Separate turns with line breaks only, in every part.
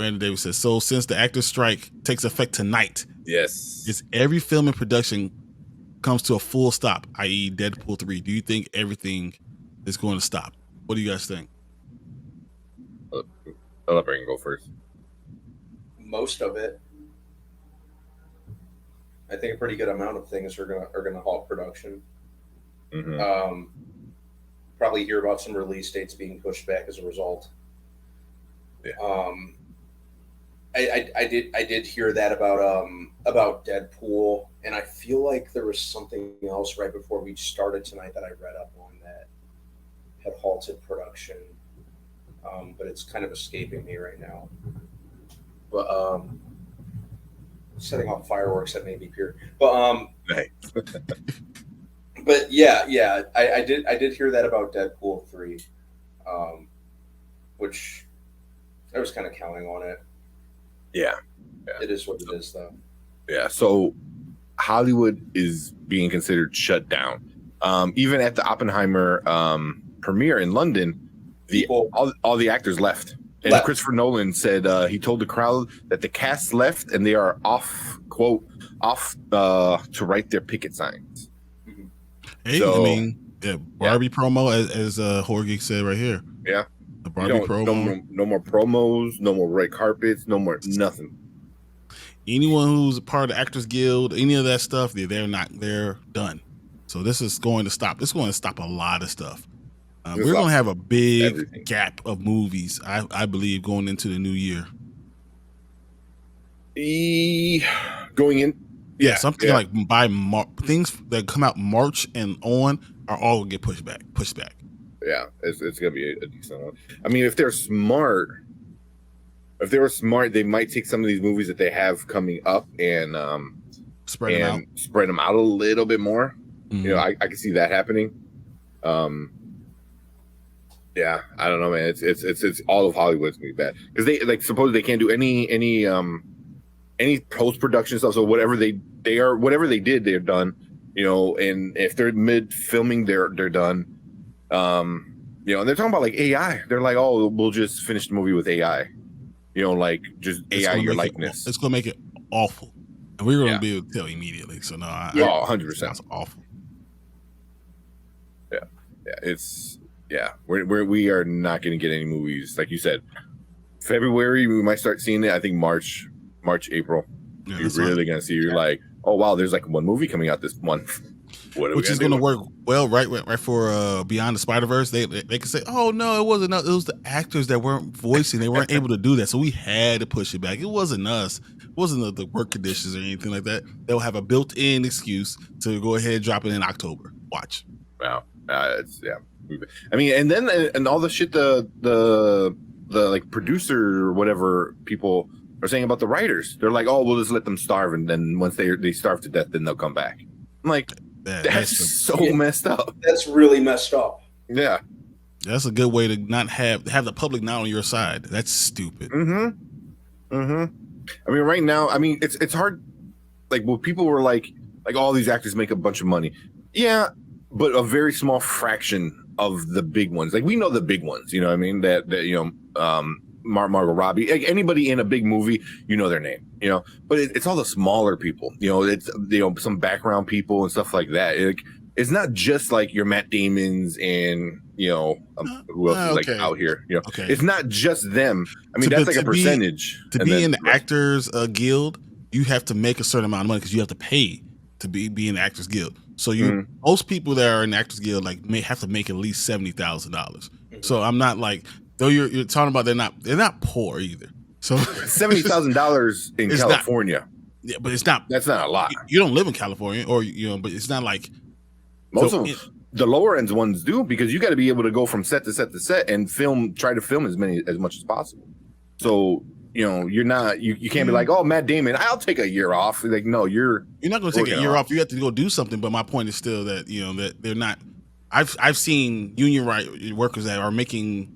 Brandon Davis says, so since the actors strike takes effect tonight,
Yes.
is every film in production comes to a full stop, i.e. Deadpool 3, do you think everything is going to stop? What do you guys think?
I'll let Brandon go first.
Most of it. I think a pretty good amount of things are gonna halt production.
Mm-hmm.
Probably hear about some release dates being pushed back as a result.
Yeah.
I did hear that about Deadpool, and I feel like there was something else right before we started tonight that I read up on that had halted production, but it's kind of escaping me right now. But setting off fireworks that made me peer. But
Nice.
but yeah, I did hear that about Deadpool 3, which I was kind of counting on it.
Yeah.
It is what it is, though.
Yeah. So Hollywood is being considered shut down. Even at the Oppenheimer premiere in London, all the actors left. And Christopher Nolan said he told the crowd that the cast left and they are off to write their picket signs.
Mm-hmm.
Hey,
So,
I mean, Barbie promo, as Jorge said right here.
Yeah.
The Barbie promo.
No more promos, no more red carpets, no more nothing.
Anyone who's a part of the Actors Guild, any of that stuff, they're done. So this is going to stop. It's going to stop a lot of stuff. We're going to have a big gap of movies, I believe, going into the new year.
Going in?
Yeah, something like by things that come out March and on are all going to get pushed back.
Yeah, it's going to be a decent one. I mean, if they're smart, they might take some of these movies that they have coming up and spread them out a little bit more. Mm-hmm. You know, I can see that happening. Yeah, I don't know, man. It's all of Hollywood's gonna be bad because they suppose they can't do any post production stuff. So whatever they did, they're done. You know, and if they're mid filming, they're done. You know, and they're talking about like AI. They're like, oh, we'll just finish the movie with AI. You know, like just AI your likeness.
It's gonna make it awful, and we're gonna be able to tell immediately. So no,
100%.
That's awful.
Yeah, we are not going to get any movies like you said. February we might start seeing it. I think March, April. Yeah, you're really going to see. You're like, oh wow, there's like one movie coming out this month.
Which is going to work well, right for Beyond the Spider-Verse. They can say, oh no, it wasn't us. It was the actors that weren't voicing. They weren't able to do that, so we had to push it back. It wasn't us. It wasn't the work conditions or anything like that. They'll have a built-in excuse to go ahead and drop it in October. Watch.
Wow, I mean, and then and all the shit the like producer or whatever people are saying about the writers. They're like, oh, we'll just let them starve, and then once they starve to death, then they'll come back. I'm like, that's so messed up.
That's really messed up.
Yeah,
that's a good way to not have the public not on your side. That's stupid.
I mean, right now, I mean, it's hard. Like, well, people were like all these actors make a bunch of money. Yeah, but a very small fraction of the big ones. Like, we know the big ones, you know what I mean? That you know, Margot Robbie, like anybody in a big movie, you know their name, you know, but it's all the smaller people, you know, it's, you know, some background people and stuff like that. It's not just like your Matt Damons and, you know, who else is like out here, you know, it's not just them. I mean, that's like a percentage.
To be in the Actors Guild, you have to make a certain amount of money because you have to pay to be in the Actors Guild. So most people that are in the Actors Guild may have to make at least $70,000. So I'm not like, though you're talking about they're not poor either. So
$70,000 in California.
Yeah, but it's not.
That's not a lot.
You don't live in California, or you know, but it's not like
most of the lower end ones do, because you got to be able to go from set to set to set and try to film as much as possible. So you know, you're not you can't be like, oh, Matt Damon, I'll take a year off. Like, no, you're
not going to take a year off. You have to go do something. But my point is still that, you know, that they're not. I've seen union workers that are making,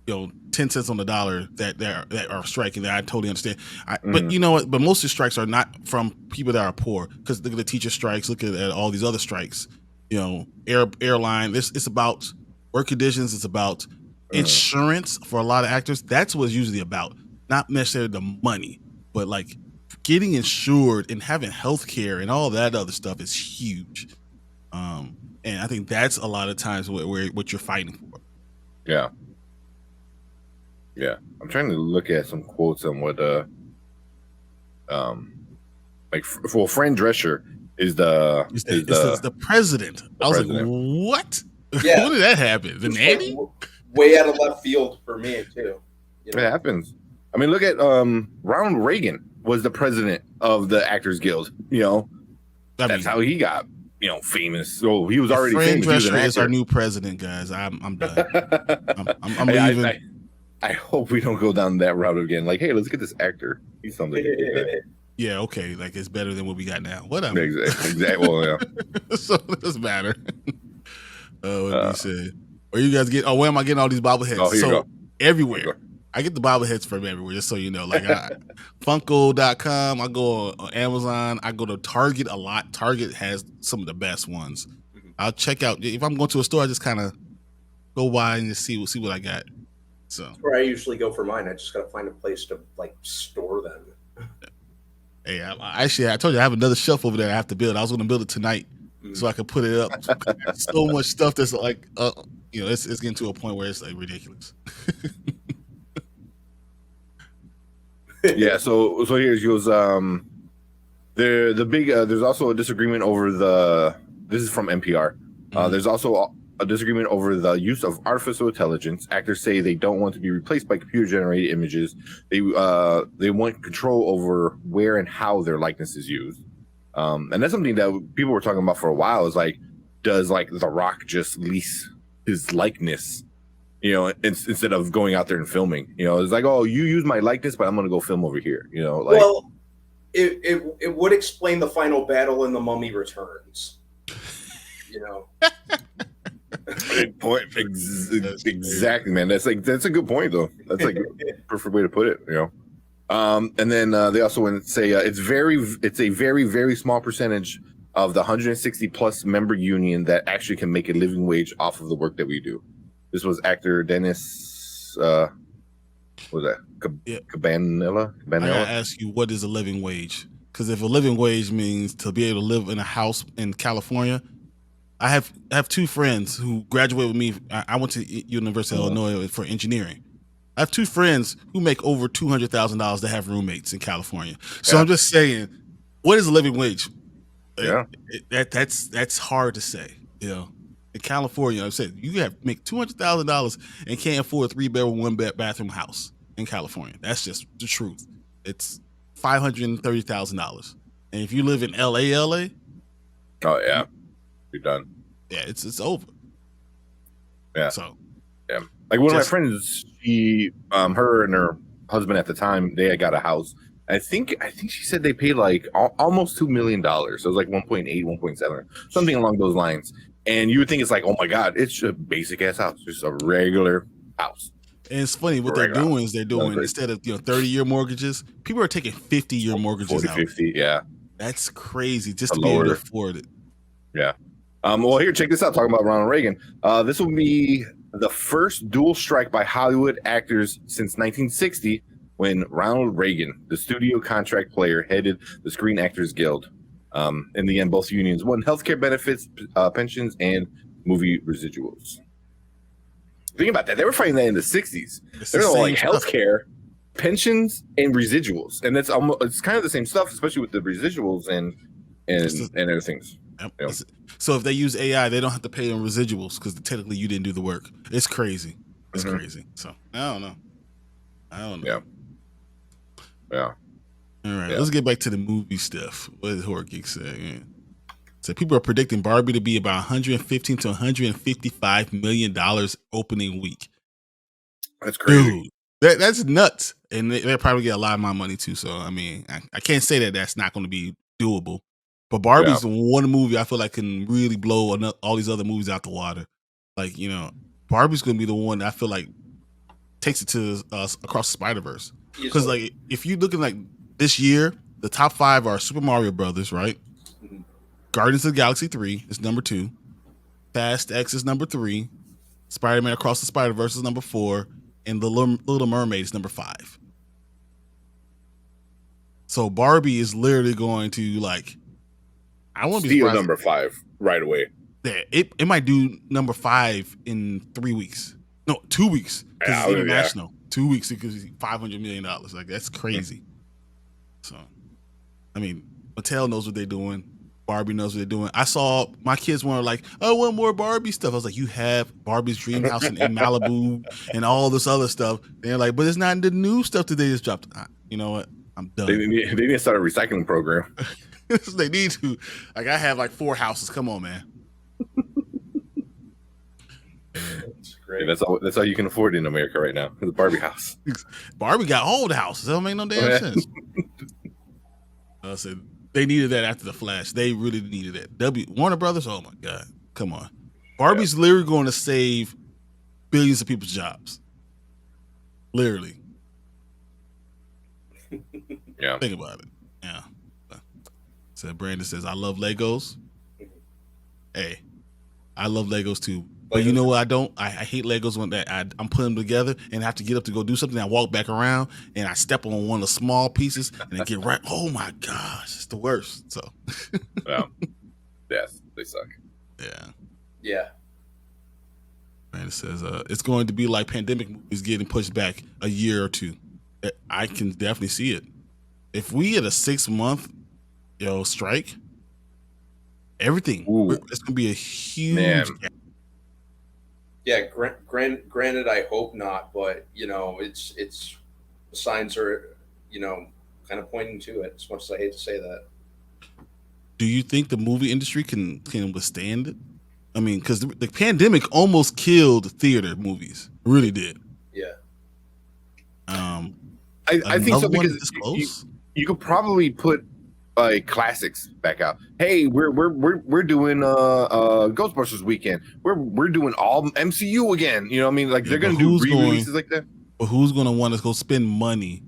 you know, 10 cents on the dollar that are striking. That I totally understand. But you know what? But most of the strikes are not from people that are poor. Because look at the teacher strikes. Look at all these other strikes. You know, airline. It's about work conditions. It's about insurance for a lot of actors. That's what it's usually about. not necessarily the money, but like getting insured and having healthcare and all that other stuff is huge. And I think that's a lot of times where what you're fighting for.
Yeah. Yeah. I'm trying to look at some quotes on what like for Fran Drescher is
the president. I was
president.
like, what?
Yeah.
When did that happen? The
It's
Navy?
like way out of left field for me too. You
It
know?
happens. I mean, look at Ronald Reagan was the president of the Actors Guild. You know, that's how he got famous. So he was already
Fran
famous. He was an
Drescher is our
actor.
new president, guys. I'm done. I'm leaving.
I hope we don't go down that route again. Like, hey, let's get this actor. He's something.
Yeah, okay. Like it's better than what we got now. Whatever.
Exactly. Well, yeah.
So it doesn't matter. What you said? Or you guys get? Oh, where am I getting all these bobbleheads?
Oh, here you go.
Everywhere. I get the bobbleheads from everywhere. Just so you know, like Funko.com. I go on Amazon. I go to Target a lot. Target has some of the best ones. I'll check out if I'm going to a store. I just kind of go by and just see what I got. So
That's where I usually go for mine. I just gotta find a place to like store them.
hey, I told you I have another shelf over there I have to build. I was going to build it tonight so I could put it up. So much stuff that's like, it's getting to a point where it's like ridiculous.
Yeah. So here goes. The big. There's also a disagreement over the. This is from NPR. There's also a disagreement over the use of artificial intelligence. Actors say they don't want to be replaced by computer-generated images. They want control over where and how their likeness is used. And that's something that people were talking about for a while. Is like, does like The Rock just lease his likeness? Instead of going out there and filming. It's like, oh, you use my likeness, but I'm going to go film over here. Like.
Well, it would explain the final battle in The Mummy Returns.
Good point. Exactly, man. That's a good point, though. That's like a perfect way to put it. And then they also want to say it's a very, very small percentage of the 160 plus member union that actually can make a living wage off of the work that we do. This was actor Dennis. What was that? Cabanella?
I gotta ask you, what is a living wage? Because if a living wage means to be able to live in a house in California, I have two friends who graduated with me. I went to University of Illinois for engineering. I have two friends who make over $200,000 to have roommates in California. So I'm just saying, what is a living wage?
Yeah,
that's hard to say. In California, I said you have to make $200,000 and can't afford a 3-bedroom, 1-bathroom house in California. That's just the truth. It's $530,000, and if you live in LA,
oh yeah, you're done.
Yeah, it's over.
Yeah.
So
yeah, like one of my friends, she, her and her husband at the time, they had got a house. I think she said they paid like almost $2 million. So it was like 1.8, 1.7, something along those lines. And you would think it's like, oh my God, it's a basic ass house, just a regular house.
And it's funny what they're doing is instead of 30-year mortgages, people are taking 50-year mortgages
40,
out.
50, yeah.
That's crazy just to be able to afford it.
Yeah. Well, here, check this out. Talking about Ronald Reagan. This will be the first dual strike by Hollywood actors since 1960, when Ronald Reagan, the studio contract player, headed the Screen Actors Guild. In the end, both unions won healthcare benefits, pensions, and movie residuals. Think about that. They were fighting that in the 60s. They were like healthcare, pensions, and residuals. And it's kind of the same stuff, especially with the residuals and other things.
Yep. So if they use AI, they don't have to pay them residuals because technically you didn't do the work. It's crazy. It's crazy. So I don't know.
Yeah.
All right, let's get back to the movie stuff. What did Horror Geek say? So people are predicting Barbie to be about 115 to 155 million dollars opening week.
That's crazy.
Dude, that's nuts. And they'll probably get a lot of my money too. So I mean, I can't say that that's not going to be doable. But Barbie's the one movie I feel like can really blow all these other movies out the water. Like, Barbie's going to be the one that I feel like takes it to across the Spider-Verse. Because like if you're looking like this year, the top 5 are Super Mario Brothers, right? Mm-hmm. Guardians of the Galaxy 3 is number 2. Fast X is number 3. Spider-Man Across the Spider-Verse is number 4. And The Little Mermaid is number 5. So Barbie is literally going to like. I won't be
Steal
surprised.
number 5 right away.
That it might do number 5 in 3 weeks. No, 2 weeks because
Yeah,
it's international. 2 weeks because $500 million. Like that's crazy. So, I mean, Mattel knows what they're doing. Barbie knows what they're doing. I saw my kids were like, "I want more Barbie stuff." I was like, "You have Barbie's Dream House in Malibu and all this other stuff." They're like, "But it's not the new stuff that they just dropped." You know what? I'm done.
They need to start a recycling program.
They need to. Like, I have like 4 houses. Come on, man.
It's great.
Yeah, that's all you can afford in America right now. The Barbie house.
Barbie got all the houses. That don't make no damn sense. I said they needed that after the Flash. They really needed that. Warner Brothers. Oh my God, come on. Barbie's literally going to save billions of people's jobs. Literally.
Yeah.
Think about it. Yeah. So Brandon says, "I love Legos." Hey, I love Legos too. But you know what? I don't. I hate Legos when I'm putting them together and I have to get up to go do something. I walk back around and I step on one of the small pieces and I get right. Oh my gosh, it's the worst. So,
Well, yes, they suck.
yeah.
Yeah.
And it says it's going to be like pandemic movies getting pushed back a year or two. I can definitely see it. If we had a 6-month, strike, everything it's going to be a huge gap.
Yeah, granted, I hope not, but it's the signs are kind of pointing to it. As much as I hate to say that.
Do you think the movie industry can withstand it? I mean, because the pandemic almost killed theater movies, it really did.
Yeah.
I think so because you could probably put like classics back out. Hey, we're doing Ghostbusters weekend. We're doing all MCU again. You know what I mean? Like they're gonna do re-releases like that.
But who's gonna want to go spend money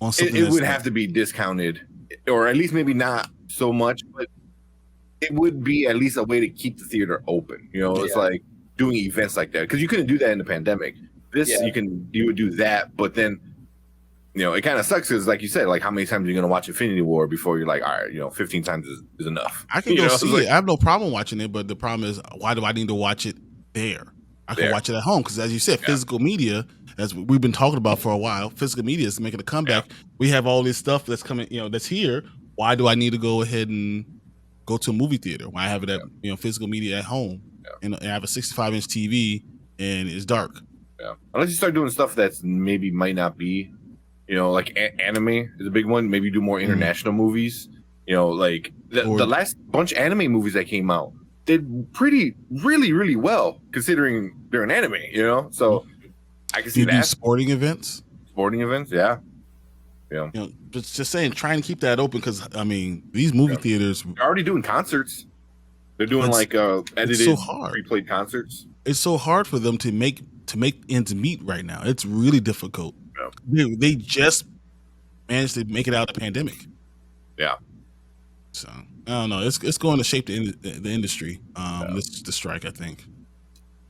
on something?
It would have to be discounted, or at least maybe not so much, but it would be at least a way to keep the theater open. It's like doing events like that because you couldn't do that in the pandemic. You would do that, but then it kind of sucks because, like you said, like how many times are you going to watch Infinity War before you're like, all right, 15 times is enough.
I can go see it. I have no problem watching it, but the problem is, why do I need to watch it there? I can watch it at home because, as you said, physical media, as we've been talking about for a while, physical media is making a comeback. We have all this stuff that's coming, that's here. Why do I need to go ahead and go to a movie theater? Why have it at physical media at home and I have a 65-inch TV and it's dark?
Yeah, unless you start doing stuff that's maybe might not be. Like anime is a big one. Maybe do more international movies. Like the last bunch of anime movies that came out did really, really well considering they're an anime. So I can see that.
Do sporting events?
Sporting events, yeah.
Just saying, trying to keep that open because I mean, these movie theaters
they're already doing concerts. They're doing edited,
so hard.
pre-played concerts.
It's so hard for them to make ends meet right now. It's really difficult. They just managed to make it out of the pandemic.
Yeah.
So I don't know. It's going to shape the industry. The strike, I think.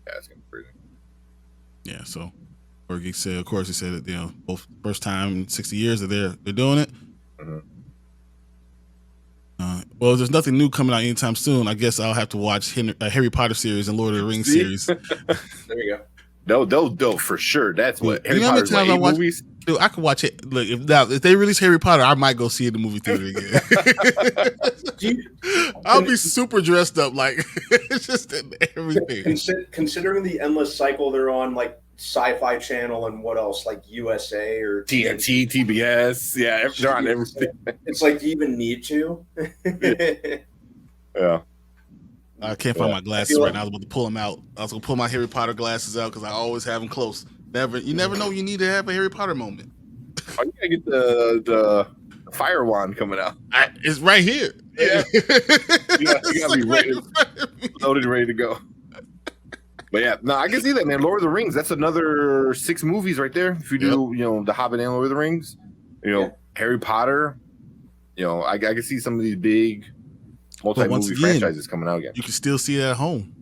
Yeah, it's gonna be crazy.
Yeah. So, Bergie said, of course, he said that both first time in 60 years that they're doing it.
Mm-hmm.
Well, there's nothing new coming out anytime soon. I guess I'll have to watch Harry Potter series and Lord of the Rings series.
There you go.
No, for sure. That's what Harry Potter's
times I watch movies. Dude, I could watch it. Look, if they release Harry Potter, I might go see it in the movie theater again. I'll be super dressed up, like it's just everything.
Considering the endless cycle they're on, like Sci-Fi Channel and what else, like USA or
TNT, TBS, they're on everything.
It's like, do you even need to?
Yeah.
I can't find my glasses right now. I was about to pull them out. I was gonna pull my Harry Potter glasses out because I always have them close. You never know. You need to have a Harry Potter moment.
Oh, you gotta get the fire wand coming out.
It's right here.
Yeah, you gotta be ready, loaded, and ready to go. But yeah, no, I can see that, man. Lord of the Rings. That's another 6 movies right there. If you do, The Hobbit and Lord of the Rings, Harry Potter. I can see some of these big multi-movie franchises coming out again.
You can still see it at home.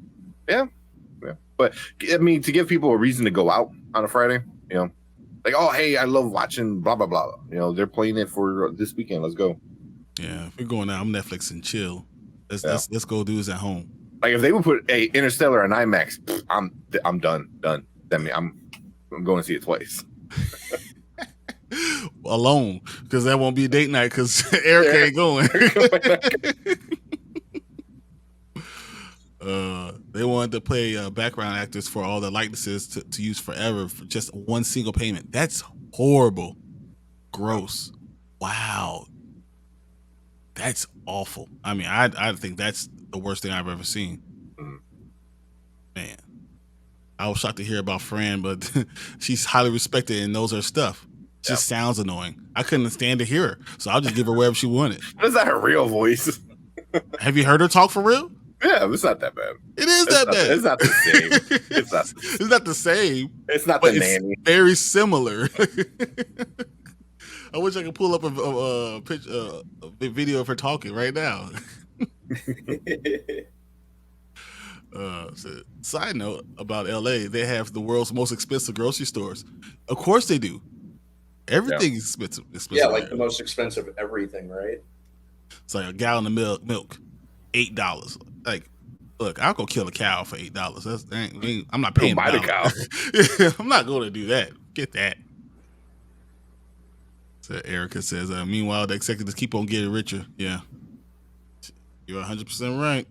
Yeah. But I mean, to give people a reason to go out on a Friday, Like, oh, hey, I love watching blah blah blah. You know, they're playing it for this weekend. Let's go.
Yeah, if we're going out, I'm Netflix and chill. Let's
Yeah.
let's go do this at home.
Like if they would put a Interstellar on IMAX, I'm done. I mean, I'm going to see it twice.
Alone, because that won't be a date night because Eric ain't going. They wanted to play background actors for all the likenesses to use forever for just one single payment. That's horrible. Gross. Wow. That's awful. I mean, I think that's the worst thing I've ever seen. Man. I was shocked to hear about Fran, but she's highly respected and knows her stuff. Just sounds annoying. I couldn't stand to hear her, so I'll just give her wherever she wanted.
Is that her real voice?
Have you heard her talk for real?
Yeah, it's not that bad.
It is that bad.
It's not the same.
It's not the same.
It's not
but
the
it's
nanny.
very similar. I wish I could pull up a video of her talking right now. So, side note about LA, they have the world's most expensive grocery stores. Of course they do. Everything is expensive.
Yeah, like the most expensive everything, right?
It's like a gallon of milk, $8. Like, look, I'll go kill a cow for $8. I'm not paying.
Go buy the cow.
I'm not going to do that. Get that. So Erica says, meanwhile, the executives keep on getting richer. Yeah. You're 100% right.